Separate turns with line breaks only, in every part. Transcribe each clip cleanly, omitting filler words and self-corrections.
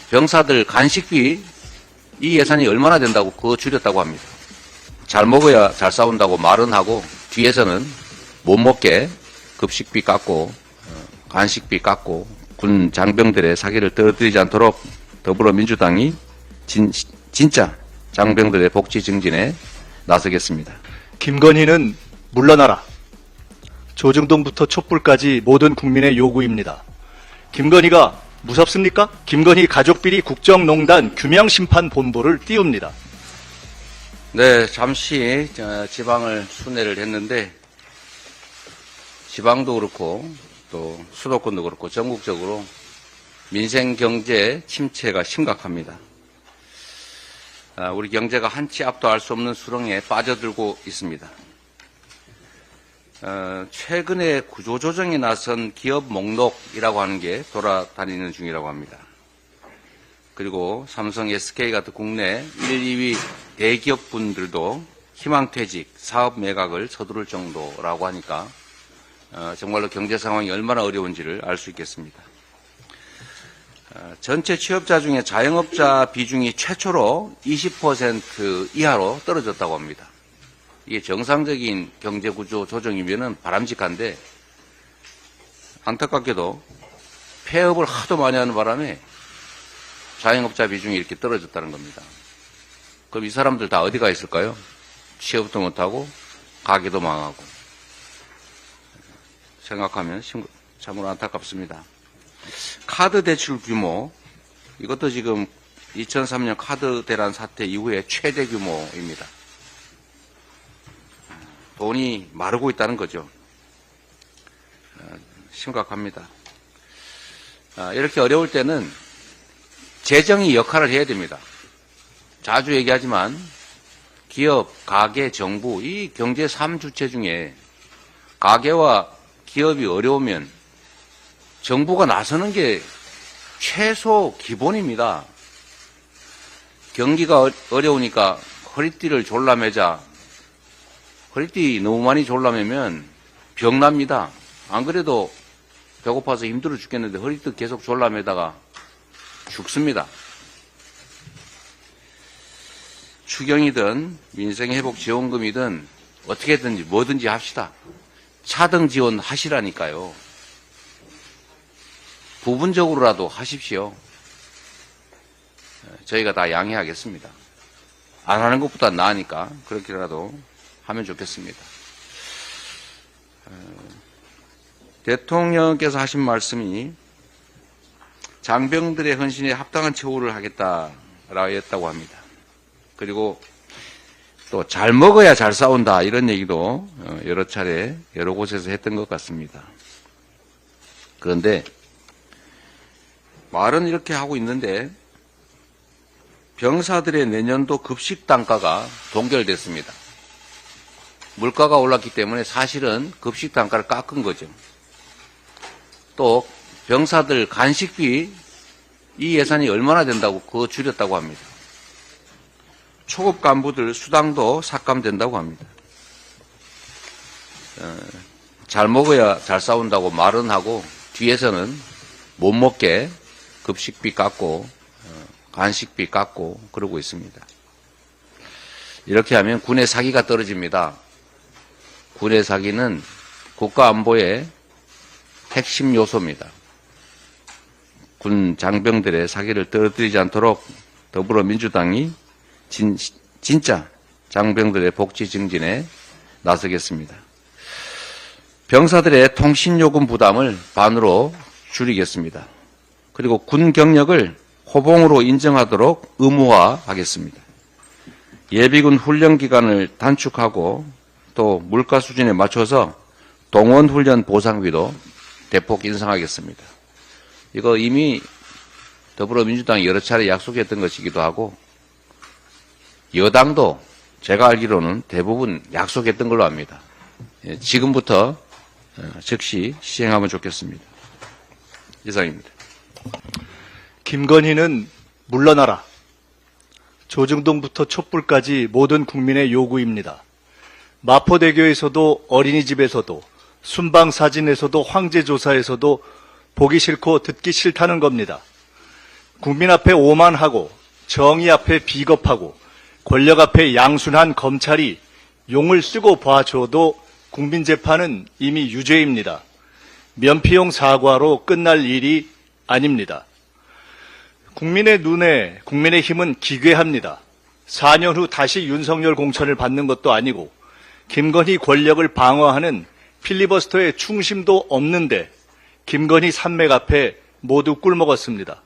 병사들 간식비 이 예산이 얼마나 된다고 그거 줄였다고 합니다. 잘 먹어야 잘 싸운다고 말은 하고 뒤에서는 못 먹게 급식비 깎고 간식비 깎고 군 장병들의 사기를 떨어뜨리지 않도록 더불어민주당이 진짜 장병들의 복지 증진에 나서겠습니다.
김건희는 물러나라. 조중동부터 촛불까지 모든 국민의 요구입니다. 김건희가 무섭습니까? 김건희 가족비리 국정농단 규명심판본부를 띄웁니다.
네, 잠시 지방을 순회를 했는데 지방도 그렇고 또 수도권도 그렇고 전국적으로 민생 경제 침체가 심각합니다. 우리 경제가 한치 앞도 알 수 없는 수렁에 빠져들고 있습니다. 최근에 구조조정에 나선 기업 목록이라고 하는 게 돌아다니는 중이라고 합니다. 그리고 삼성, SK 같은 국내 1, 2위 대기업 분들도 희망퇴직, 사업 매각을 서두를 정도라고 하니까 정말로 경제 상황이 얼마나 어려운지를 알 수 있겠습니다. 전체 취업자 중에 자영업자 비중이 최초로 20% 이하로 떨어졌다고 합니다. 이게 정상적인 경제구조 조정이면은 바람직한데 안타깝게도 폐업을 하도 많이 하는 바람에 자영업자 비중이 이렇게 떨어졌다는 겁니다. 그럼 이 사람들 다 어디 가 있을까요? 취업도 못하고 가게도 망하고 생각하면 참으로 안타깝습니다. 카드 대출 규모 이것도 지금 2003년 카드 대란 사태 이후에 최대 규모입니다. 돈이 마르고 있다는 거죠. 심각합니다. 이렇게 어려울 때는 재정이 역할을 해야 됩니다. 자주 얘기하지만 기업, 가계, 정부 이 경제 3주체 중에 가계와 기업이 어려우면 정부가 나서는 게 최소 기본입니다. 경기가 어려우니까 허리띠를 졸라매자. 허리띠 너무 많이 졸라매면 병납니다. 안 그래도 배고파서 힘들어 죽겠는데 허리띠 계속 졸라매다가 죽습니다. 추경이든 민생회복지원금이든 어떻게든지 뭐든지 합시다. 차등 지원 하시라니까요. 부분적으로라도 하십시오. 저희가 다 양해하겠습니다. 안 하는 것보다 나으니까 그렇게라도 하면 좋겠습니다. 대통령께서 하신 말씀이 장병들의 헌신에 합당한 처우를 하겠다라고 했다고 합니다. 그리고 또 잘 먹어야 잘 싸운다 이런 얘기도 여러 차례 여러 곳에서 했던 것 같습니다. 그런데 말은 이렇게 하고 있는데 병사들의 내년도 급식 단가가 동결됐습니다. 물가가 올랐기 때문에 사실은 급식 단가를 깎은 거죠. 또 병사들 간식비 이 예산이 얼마나 된다고 그거 줄였다고 합니다. 초급 간부들 수당도 삭감된다고 합니다. 잘 먹어야 잘 싸운다고 말은 하고 뒤에서는 못 먹게 급식비 깎고 간식비 깎고 그러고 있습니다. 이렇게 하면 군의 사기가 떨어집니다. 군의 사기는 국가 안보의 핵심 요소입니다. 군 장병들의 사기를 떨어뜨리지 않도록 더불어민주당이 진짜 장병들의 복지 증진에 나서겠습니다. 병사들의 통신요금 부담을 반으로 줄이겠습니다. 그리고 군 경력을 호봉으로 인정하도록 의무화하겠습니다. 예비군 훈련 기간을 단축하고 또 물가 수준에 맞춰서 동원 훈련 보상비도 대폭 인상하겠습니다. 이거 이미 더불어민주당이 여러 차례 약속했던 것이기도 하고 여당도 제가 알기로는 대부분 약속했던 걸로 압니다. 지금부터 즉시 시행하면 좋겠습니다. 이상입니다.
김건희는 물러나라. 조중동부터 촛불까지 모든 국민의 요구입니다. 마포대교에서도 어린이집에서도 순방사진에서도 황제조사에서도 보기 싫고 듣기 싫다는 겁니다. 국민 앞에 오만하고 정의 앞에 비겁하고 권력 앞에 양순한 검찰이 용을 쓰고 봐줘도 국민재판은 이미 유죄입니다. 면피용 사과로 끝날 일이 아닙니다. 국민의 눈에 국민의힘은 기괴합니다. 4년 후 다시 윤석열 공천을 받는 것도 아니고 김건희 권력을 방어하는 필리버스터에 충심도 없는데 김건희 산맥 앞에 모두 꿀먹었습니다.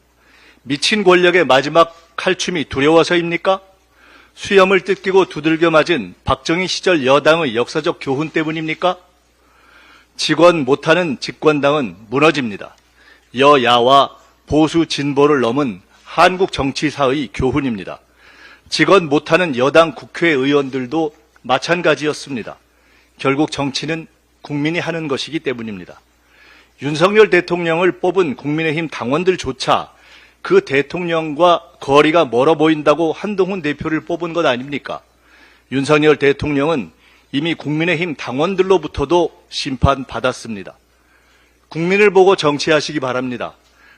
미친 권력의 마지막 칼춤이 두려워서입니까? 수염을 뜯기고 두들겨 맞은 박정희 시절 여당의 역사적 교훈 때문입니까? 직원 못하는 집권당은 무너집니다. 여야와 보수 진보를 넘은 한국 정치사의 교훈입니다. 직원 못하는 여당 국회의원들도 마찬가지였습니다. 결국 정치는 국민이 하는 것이기 때문입니다. 윤석열 대통령을 뽑은 국민의힘 당원들조차 그 대통령과 거리가 멀어 보인다고 한동훈 대표를 뽑은 것 아닙니까? 윤석열 대통령은 이미 국민의힘 당원들로부터도 심판받았습니다. 국민을 보고 정치하시기 바랍니다.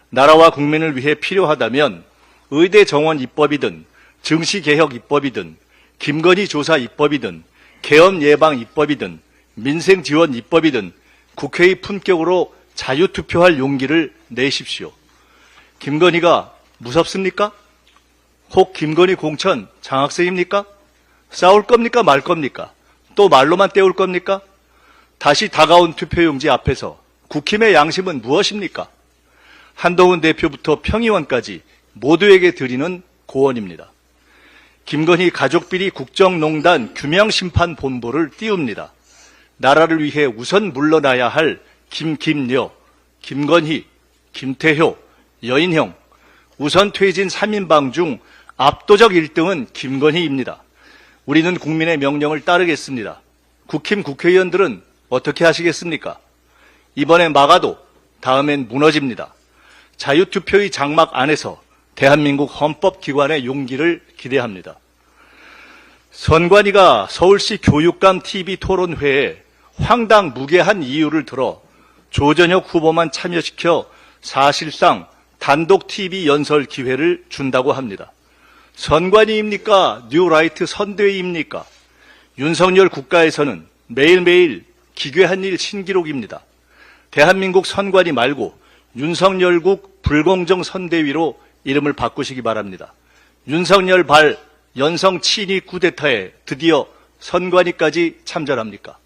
나라와 국민을 위해 필요하다면 의대 정원 입법이든 증시개혁 입법이든 김건희 조사 입법이든 계엄 예방 입법이든 민생 지원 입법이든 국회의 품격으로 자유투표할 용기를 내십시오. 김건희가 무섭습니까? 혹 김건희 공천 장학생입니까? 싸울 겁니까 말 겁니까? 또 말로만 때울 겁니까? 다시 다가온 투표용지 앞에서 국힘의 양심은 무엇입니까? 한동훈 대표부터 평의원까지 모두에게 드리는 고언입니다. 김건희 가족비리 국정농단 규명심판본부를 띄웁니다. 나라를 위해 우선 물러나야 할 김여, 김건희, 김태효, 여인형, 우선 퇴진 3인방 중 압도적 1등은 김건희입니다. 우리는 국민의 명령을 따르겠습니다. 국힘 국회의원들은 어떻게 하시겠습니까? 이번에 막아도 다음엔 무너집니다. 자유투표의 장막 안에서 대한민국 헌법기관의 용기를 기대합니다. 선관위가 서울시 교육감 TV 토론회에 황당무계한 이유를 들어 조전혁 후보만 참여시켜 사실상 단독 TV 연설 기회를 준다고 합니다. 선관위입니까? 뉴라이트 선대위입니까? 윤석열 국가에서는 매일매일 기괴한 일 신기록입니다. 대한민국 선관위 말고 윤석열국 불공정 선대위로 이름을 바꾸시기 바랍니다. 윤석열 발 연성 친위 쿠데타에 드디어 선관위까지 참전합니까?